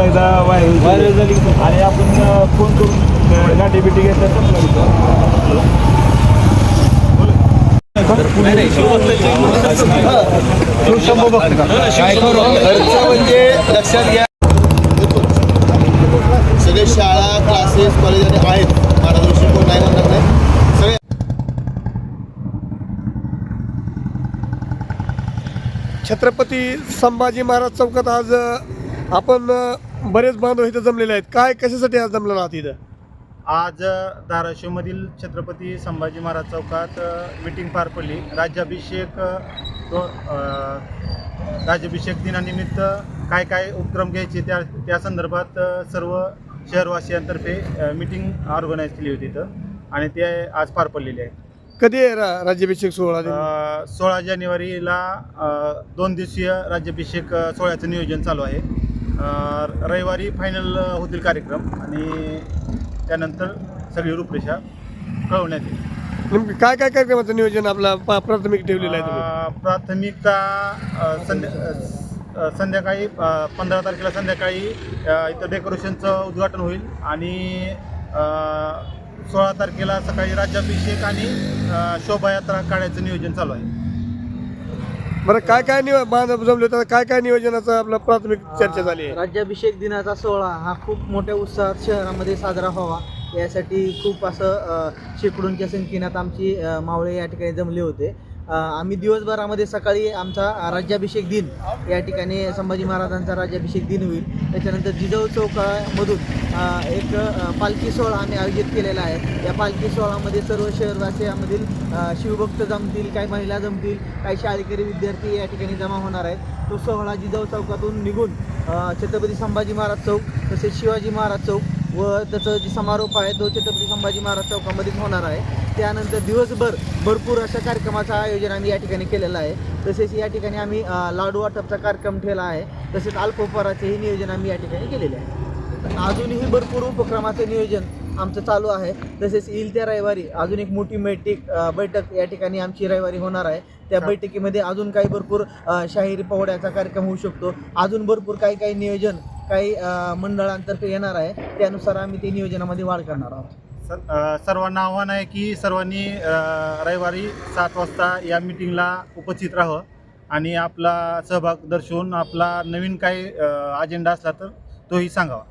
एकदा व्हायरल झाली आणि आपण फोन करून गाठी बिटी घेतल्या खर्च म्हणजे लक्षात घ्या, सगळे शाळा क्लासेस कॉलेज आहेत, मार्गदर्शक कोण नाही म्हणतात नाही सगळे. छत्रपती संभाजी महाराज चौकात आज आपण बरेच बांधव इथं जमलेले आहेत. काय कशासाठी आज जमलेला आहात इथं? आज धाराशिवमधील छत्रपती संभाजी महाराज चौकात मीटिंग पार पडली. राज्याभिषेक दिनानिमित्त काय काय उपक्रम घ्यायचे त्या संदर्भात सर्व शहरवासियांतर्फे मीटिंग ऑर्गनाईज केली होती इथं आणि ते आज पार पडलेली आहे. कधी आहे राज्याभिषेक सोहळा? 16 जानेवारीला 2 दिवसीय राज्याभिषेक सोहळ्याचं नियोजन चालू आहे. रविवारी फायनल होतील कार्यक्रम आणि त्यानंतर सगळी रूपरेषा कळवण्यात येईल. नेमकं काय काय कार्यक्रमाचं नियोजन आपला प्राथमिक ठेवलेलं आहे तुम्ही? प्राथमिकता संध्याकाळी 15 तारखेला संध्याकाळी इथं डेकोरेशनचं उद्घाटन होईल आणि 16 तारखेला सकाळी राज्याभिषेक आणि शोभायात्रा काढायचं नियोजन चालू आहे. बरं, काय काय बांधव जमले होते, काय काय नियोजनाचं आपलं प्राथमिक चर्चा झाली आहे? राज्याभिषेक दिनाचा सोहळा हा खूप मोठ्या उत्साहात शहरामध्ये साजरा व्हावा यासाठी खूप असं शेकडोंच्या संख्येने आमची मावळे या ठिकाणी जमले होते. आम्ही दिवसभरामध्ये सकाळी आमचा राज्याभिषेक दिन या ठिकाणी संभाजी महाराजांचा राज्याभिषेक दिन होईल. त्याच्यानंतर जिजाऊ चौकामधून एक पालखी सोहळा आम्ही आयोजित केलेला आहे. या पालखी सोहळ्यामध्ये सर्व शहरवासियांमधील शिवभक्त जमतील, काही महिला जमतील, काही शाळकरी विद्यार्थी या ठिकाणी जमा होणार आहेत. तो सोहळा जिजाऊ चौकातून निघून छत्रपती संभाजी महाराज चौक तसेच शिवाजी महाराज चौक व त्याचं जे समारोप आहे तो छत्रपती संभाजी महाराज चौकामध्येच होणार आहे. त्यानंतर दिवसभर भरपूर अशा कार्यक्रमाचं आयोजन आम्ही या ठिकाणी केलेलं आहे. तसेच या ठिकाणी आम्ही लाडू वाटपचा कार्यक्रम ठेवला आहे. तसेच अल्पोपहाराचेही नियोजन आम्ही या ठिकाणी केलेले आहे. अजूनही भरपूर उपक्रमाचं नियोजन आमचं चालू आहे. तसेच येईल त्या रविवारी अजून एक मोठी बैठक या ठिकाणी आमची रविवारी होणार आहे. त्या बैठकीमध्ये अजून काही भरपूर शाहिरी पोवाड्याचा कार्यक्रम होऊ शकतो. अजून भरपूर काही नियोजन काही मंडळांतर्फे येणार आहे. त्यानुसार आम्ही ते नियोजनामध्ये वाढ करणार आहोत. सर्वांना आव्हान आहे की सर्वांनी रविवारी 7 वाजता या मीटिंगला उपस्थित राहावं आणि आपला सहभाग दर्शवून आपला नवीन काही अजेंडा असला तर तोही सांगावा.